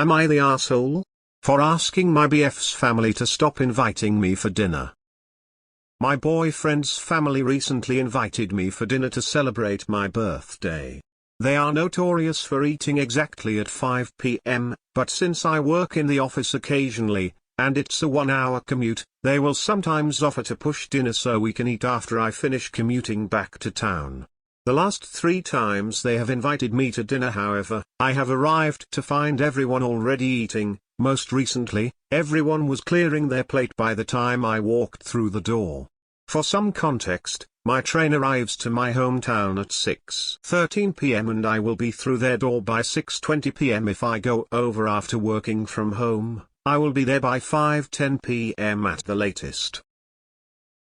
Am I the asshole? For asking my BF's family to stop inviting me for dinner. My boyfriend's family recently invited me for dinner to celebrate my birthday. They are notorious for eating exactly at 5 p.m., but since I work in the office occasionally, and it's a 1-hour commute, they will sometimes offer to push dinner so we can eat after I finish commuting back to town. The last 3 times they have invited me to dinner, however, I have arrived to find everyone already eating. Most recently, everyone was clearing their plate by the time I walked through the door. For some context, my train arrives to my hometown at 6:13 p.m. and I will be through their door by 6:20 p.m. If I go over after working from home, I will be there by 5:10 p.m. at the latest.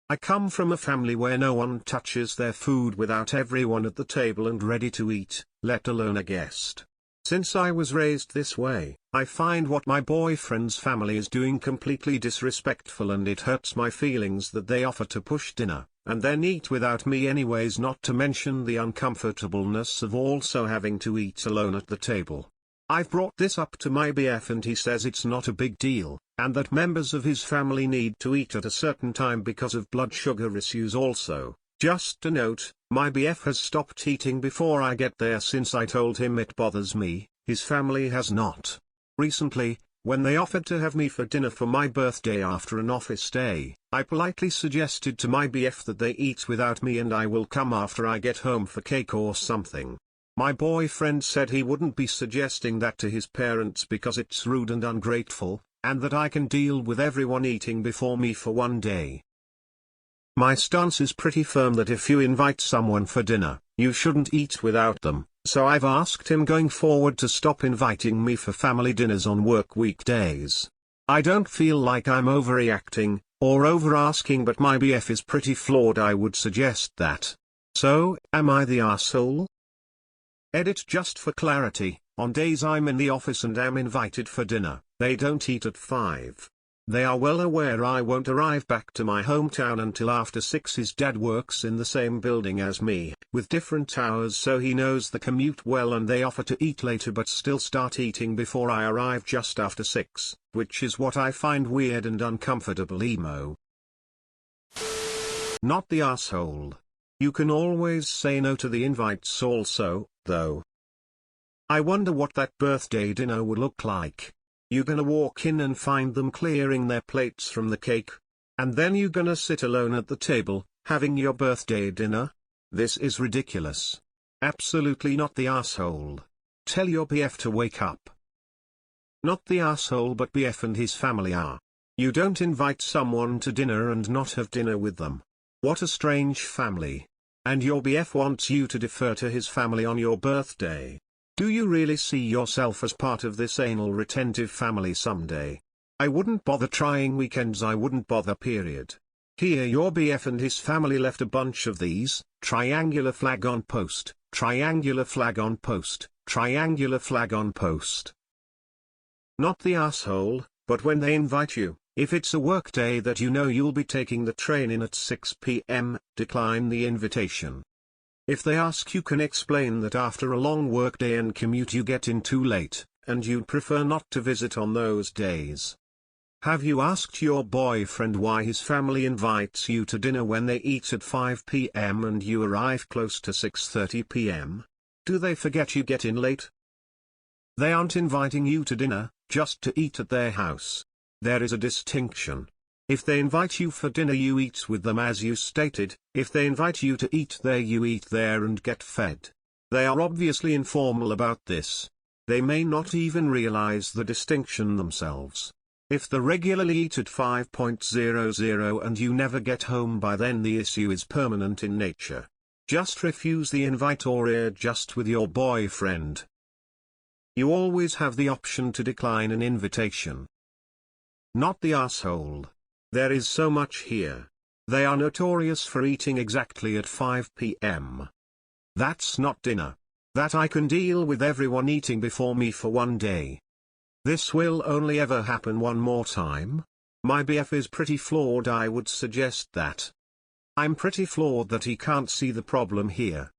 I come from a family where no one touches their food without everyone at the table and ready to eat, let alone a guest. Since I was raised this way, I find what my boyfriend's family is doing completely disrespectful, and it hurts my feelings that they offer to push dinner, and then eat without me anyways, not to mention the uncomfortableness of also having to eat alone at the table. I've brought this up to my BF and he says it's not a big deal, and that members of his family need to eat at a certain time because of blood sugar issues also. Just a note, my BF has stopped eating before I get there since I told him it bothers me, his family has not. Recently, when they offered to have me for dinner for my birthday after an office day, I politely suggested to my BF that they eat without me and I will come after I get home for cake or something. My boyfriend said he wouldn't be suggesting that to his parents because it's rude and ungrateful, and that I can deal with everyone eating before me for one day. My stance is pretty firm that if you invite someone for dinner, you shouldn't eat without them, so I've asked him going forward to stop inviting me for family dinners on work weekdays. I don't feel like I'm overreacting, or over-asking, but my BF is pretty flawed, I would suggest that. So, am I the asshole? Edit: just for clarity, on days I'm in the office and am invited for dinner, they don't eat at 5. They are well aware I won't arrive back to my hometown until after 6. His dad works in the same building as me, with different hours, so he knows the commute well, and they offer to eat later but still start eating before I arrive just after 6, which is what I find weird and uncomfortable. Emo. Not the asshole. You can always say no to the invites also, though. I wonder what that birthday dinner would look like. You gonna walk in and find them clearing their plates from the cake? And then you gonna sit alone at the table, having your birthday dinner? This is ridiculous. Absolutely not the asshole. Tell your BF to wake up. Not the asshole, but BF and his family are. You don't invite someone to dinner and not have dinner with them. What a strange family. And your BF wants you to defer to his family on your birthday. Do you really see yourself as part of this anal retentive family someday? I wouldn't bother trying weekends, I wouldn't bother, period. Here your BF and his family left a bunch of these: triangular flag on post, triangular flag on post, triangular flag on post. Not the asshole, but when they invite you, if it's a work day that you know you'll be taking the train in at 6 p.m., decline the invitation. If they ask, you can explain that after a long workday and commute you get in too late, and you'd prefer not to visit on those days. Have you asked your boyfriend why his family invites you to dinner when they eat at 5 p.m. and you arrive close to 6:30 p.m.? Do they forget you get in late? They aren't inviting you to dinner, just to eat at their house. There is a distinction. If they invite you for dinner, you eat with them as you stated. If they invite you to eat there, you eat there and get fed. They are obviously informal about this. They may not even realize the distinction themselves. If they regularly eat at 5:00 and you never get home by then, the issue is permanent in nature. Just refuse the invite or adjust with your boyfriend. You always have the option to decline an invitation. Not the asshole. There is so much here. They are notorious for eating exactly at 5 p.m. That's not dinner. That I can deal with everyone eating before me for one day. This will only ever happen one more time. My BF is pretty flawed, I would suggest that. I'm pretty flawed that he can't see the problem here.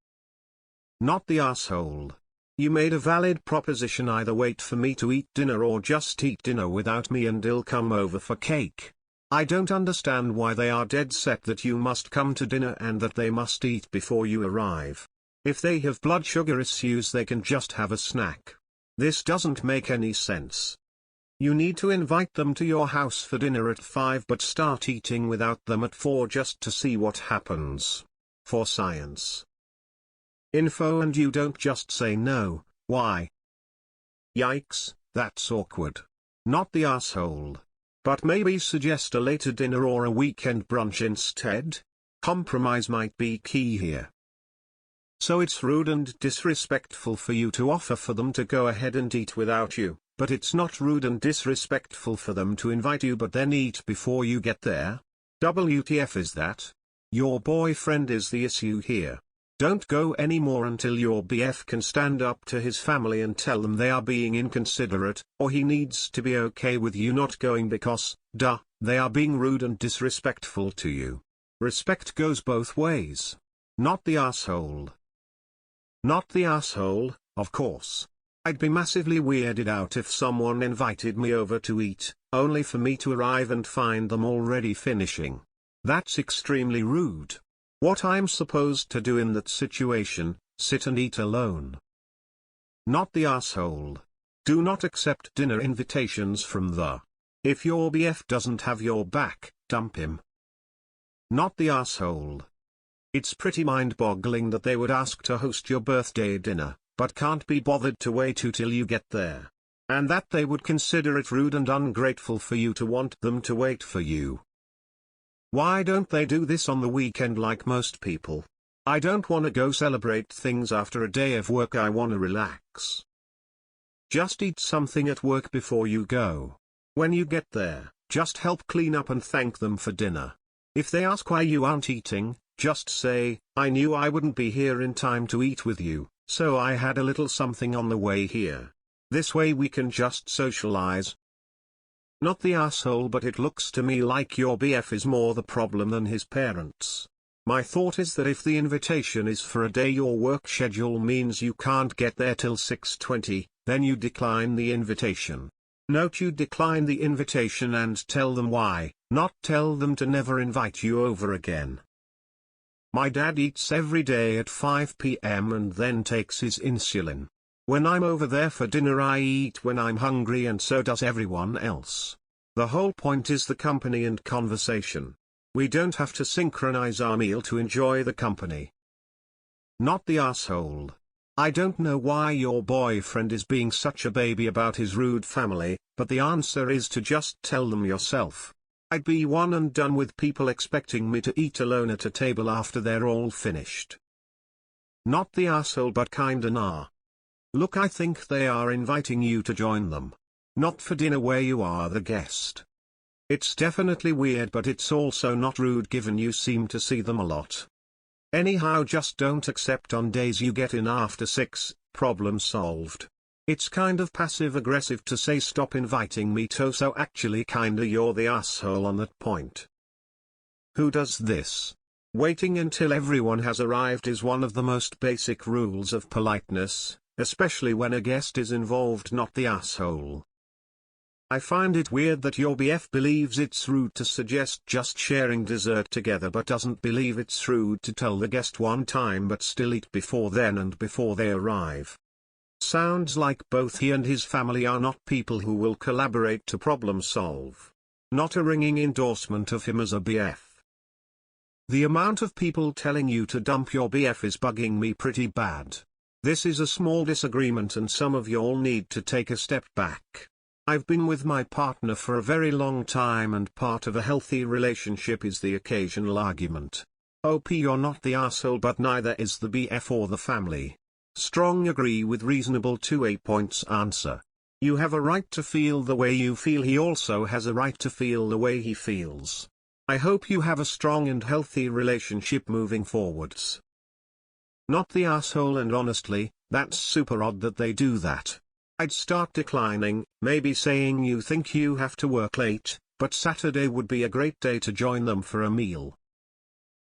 Not the asshole. You made a valid proposition: either wait for me to eat dinner or just eat dinner without me and I'll come over for cake. I don't understand why they are dead set that you must come to dinner and that they must eat before you arrive. If they have blood sugar issues they can just have a snack. This doesn't make any sense. You need to invite them to your house for dinner at 5 but start eating without them at 4 just to see what happens. For science info, and you don't just say no. Why? Yikes, that's awkward. Not the asshole. But maybe suggest a later dinner or a weekend brunch instead. Compromise might be key here. So it's rude and disrespectful for you to offer for them to go ahead and eat without you, but it's not rude and disrespectful for them to invite you but then eat before you get there? WTF is that? Your boyfriend is the issue here. Don't go anymore until your BF can stand up to his family and tell them they are being inconsiderate, or he needs to be okay with you not going because, duh, they are being rude and disrespectful to you. Respect goes both ways. Not the asshole. Not the asshole, of course. I'd be massively weirded out if someone invited me over to eat, only for me to arrive and find them already finishing. That's extremely rude. What I'm supposed to do in that situation, sit and eat alone. Not the asshole. Do not accept dinner invitations from the. If your BF doesn't have your back, dump him. Not the asshole. It's pretty mind-boggling that they would ask to host your birthday dinner, but can't be bothered to wait till you get there. And that they would consider it rude and ungrateful for you to want them to wait for you. Why don't they do this on the weekend like most people? I don't want to go celebrate things after a day of work, I want to relax. Just eat something at work before you go. When you get there, just help clean up and thank them for dinner. If they ask why you aren't eating, just say, I knew I wouldn't be here in time to eat with you, so I had a little something on the way here. This way we can just socialize. Not the asshole, but it looks to me like your BF is more the problem than his parents. My thought is that if the invitation is for a day your work schedule means you can't get there till 6:20, then you decline the invitation. Note you decline the invitation and tell them why, not tell them to never invite you over again. My dad eats every day at 5 p.m. and then takes his insulin. When I'm over there for dinner I eat when I'm hungry and so does everyone else. The whole point is the company and conversation. We don't have to synchronize our meal to enjoy the company. Not the asshole. I don't know why your boyfriend is being such a baby about his rude family, but the answer is to just tell them yourself. I'd be one and done with people expecting me to eat alone at a table after they're all finished. Not the asshole, but kinda nah. Look, I think they are inviting you to join them. Not for dinner where you are the guest. It's definitely weird, but it's also not rude given you seem to see them a lot. Anyhow, just don't accept on days you get in after 6, problem solved. It's kind of passive-aggressive to say stop inviting me to, so actually kinda you're the asshole on that point. Who does this? Waiting until everyone has arrived is one of the most basic rules of politeness, especially when a guest is involved, not the asshole. I find it weird that your BF believes it's rude to suggest just sharing dessert together but doesn't believe it's rude to tell the guest one time but still eat before then and before they arrive. Sounds like both he and his family are not people who will collaborate to problem solve. Not a ringing endorsement of him as a BF. The amount of people telling you to dump your BF is bugging me pretty bad. This is a small disagreement and some of y'all need to take a step back. I've been with my partner for a very long time and part of a healthy relationship is the occasional argument. OP, you're not the asshole, but neither is the BF or the family. Strong agree with reasonable 2 points answer. You have a right to feel the way you feel, he also has a right to feel the way he feels. I hope you have a strong and healthy relationship moving forwards. Not the asshole, and honestly, that's super odd that they do that. I'd start declining, maybe saying you think you have to work late, but Saturday would be a great day to join them for a meal.